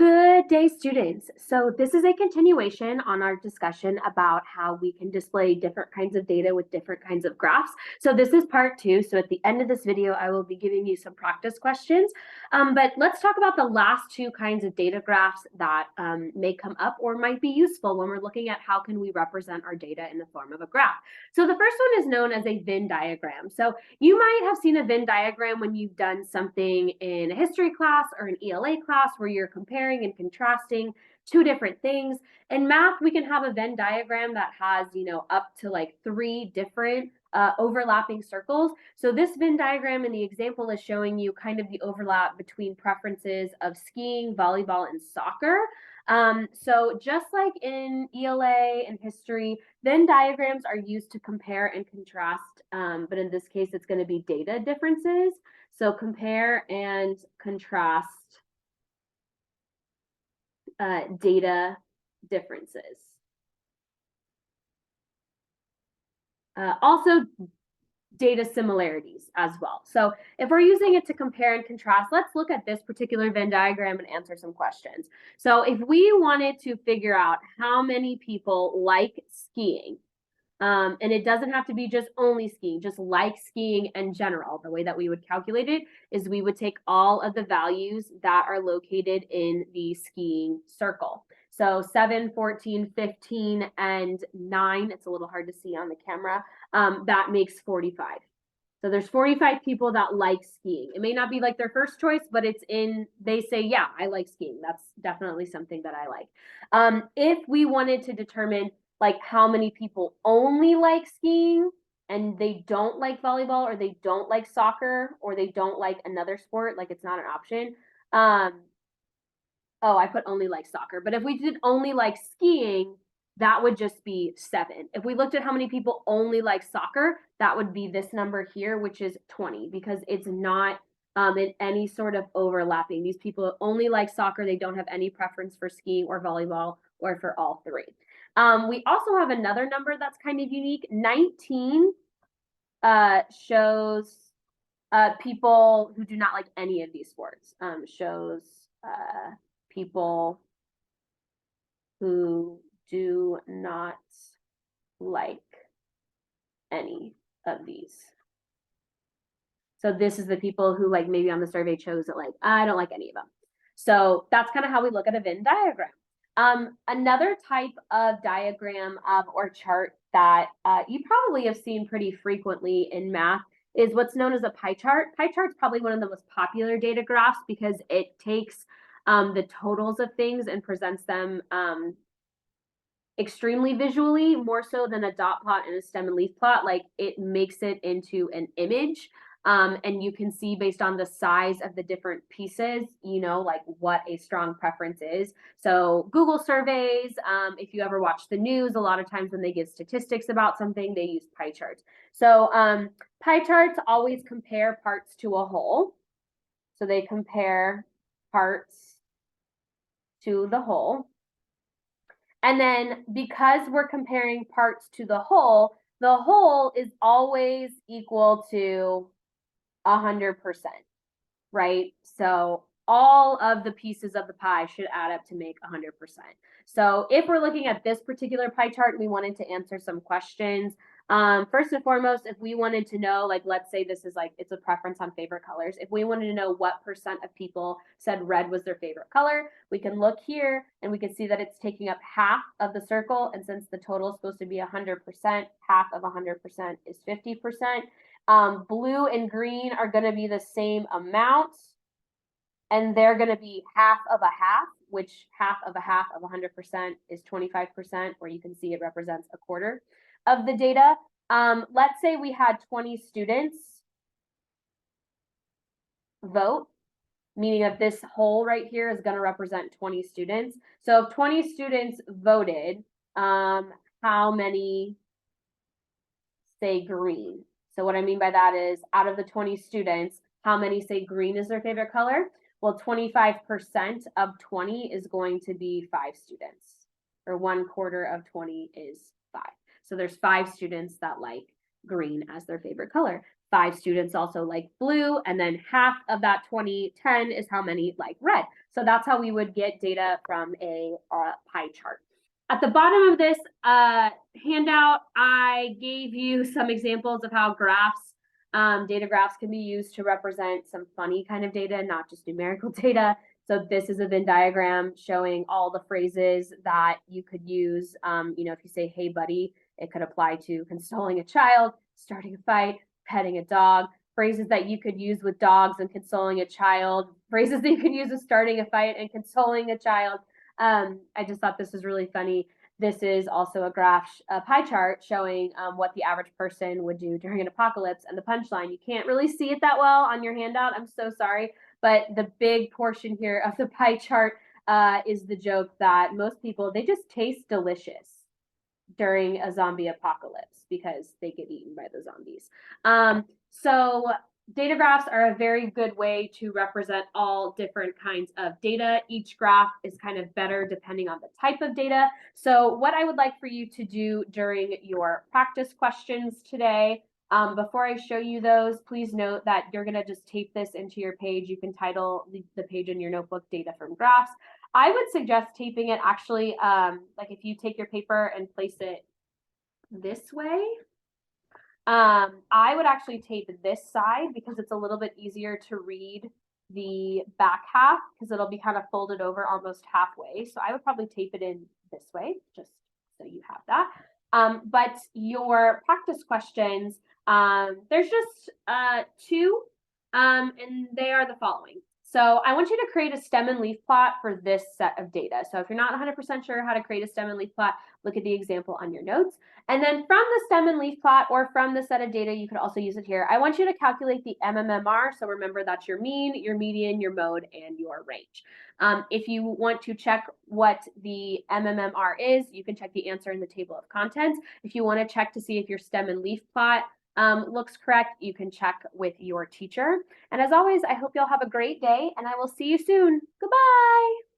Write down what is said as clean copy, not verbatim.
Good day, students. So this is a continuation on our discussion about how we can display different kinds of data with different kinds of graphs. So this is part 2. So at the end of this video, I will be giving you some practice questions. But let's talk about the last 2 kinds of data graphs that may come up or might be useful when we're looking at how can we represent our data in the form of a graph. So the first one is known as a Venn diagram. So you might have seen a Venn diagram when you've done something in a history class or an ELA class where you're comparing and contrasting 2 different things. In math, we can have a Venn diagram that has, up to like 3 different overlapping circles. So this Venn diagram in the example is showing you kind of the overlap between preferences of skiing, volleyball, and soccer. So just like in ELA and history, Venn diagrams are used to compare and contrast, but in this case, it's going to be data differences. So compare and contrast data differences. Also data similarities as well. So if we're using it to compare and contrast, let's look at this particular Venn diagram and answer some questions. So if we wanted to figure out how many people like skiing, and it doesn't have to be just only skiing, just like skiing in general, the way that we would calculate it is we would take all of the values that are located in the skiing circle. So 7, 14, 15, and 9, it's a little hard to see on the camera, that makes 45. So there's 45 people that like skiing. It may not be like their first choice, but they say, yeah, I like skiing. That's definitely something that I like. If we wanted to determine like how many people only like skiing and they don't like volleyball or they don't like soccer or they don't like another sport, like it's not an option. Oh, I put only like soccer. But if we did only like skiing, that would just be 7. If we looked at how many people only like soccer, that would be this number here, which is 20, because it's not in any sort of overlapping. These people only like soccer. They don't have any preference for skiing or volleyball or for all 3. We also have another number that's kind of unique. 19 shows people who do not like any of these sports. Shows people who do not like any of these. So this is the people who like maybe on the survey chose it like, I don't like any of them. So that's kind of how we look at a Venn diagram. Another type of diagram or chart that you probably have seen pretty frequently in math is what's known as a pie chart. Pie chart's probably one of the most popular data graphs because it takes the totals of things and presents them extremely visually, more so than a dot plot and a stem and leaf plot. Like it makes it into an image. And you can see based on the size of the different pieces, like what a strong preference is. So Google surveys, if you ever watch the news, a lot of times when they give statistics about something, they use pie charts. So pie charts always compare parts to a whole. So they compare parts to the whole. And then because we're comparing parts to the whole is always equal to 100%, right? So all of the pieces of the pie should add up to make 100%. So if we're looking at this particular pie chart, we wanted to answer some questions. First and foremost, if we wanted to know, like, let's say this is like, it's a preference on favorite colors. If we wanted to know what % of people said red was their favorite color, we can look here and we can see that it's taking up half of the circle. And since the total is supposed to be 100%, half of 100% is 50%. Blue and green are going to be the same amount, and they're going to be half of a half, which half of a half of 100% is 25%, where you can see it represents a quarter of the data. Let's say we had 20 students vote, meaning that this whole right here is going to represent 20 students. So if 20 students voted, how many say green? So what I mean by that is out of the 20 students, how many say green is their favorite color? Well, 25% of 20 is going to be 5 students, or 1/4 of 20 is 5. So there's 5 students that like green as their favorite color. 5 students also like blue, and then half of that 2010 is how many like red. So that's how we would get data from a pie chart. At the bottom of this handout, I gave you some examples of how graphs, data graphs can be used to represent some funny kind of data, not just numerical data. So this is a Venn diagram showing all the phrases that you could use. If you say, hey, buddy, it could apply to consoling a child, starting a fight, petting a dog, phrases that you could use with dogs and consoling a child, phrases that you could use with starting a fight and consoling a child. I just thought this was really funny. This is also a pie chart showing what the average person would do during an apocalypse. And the punchline, you can't really see it that well on your handout. I'm so sorry. But the big portion here of the pie chart is the joke that most people, they just taste delicious during a zombie apocalypse because they get eaten by the zombies. So data graphs are a very good way to represent all different kinds of data. Each graph is kind of better depending on the type of data. So what I would like for you to do during your practice questions today, before I show you those, please note that you're going to just tape this into your page. You can title the page in your notebook Data from Graphs. I would suggest taping it actually, like if you take your paper and place it this way, I would actually tape this side because it's a little bit easier to read the back half because it'll be kind of folded over almost halfway. So I would probably tape it in this way, just so you have that. But your practice questions, there's just 2, and they are the following. So I want you to create a stem and leaf plot for this set of data. So if you're not 100% sure how to create a stem and leaf plot, look at the example on your notes. And then from the stem and leaf plot or from the set of data, you could also use it here. I want you to calculate the MMMR. So remember that's your mean, your median, your mode, and your range. If you want to check what the MMMR is, you can check the answer in the table of contents. If you want to check to see if your stem and leaf plot looks correct, you can check with your teacher. And as always, I hope you'll have a great day and I will see you soon. Goodbye.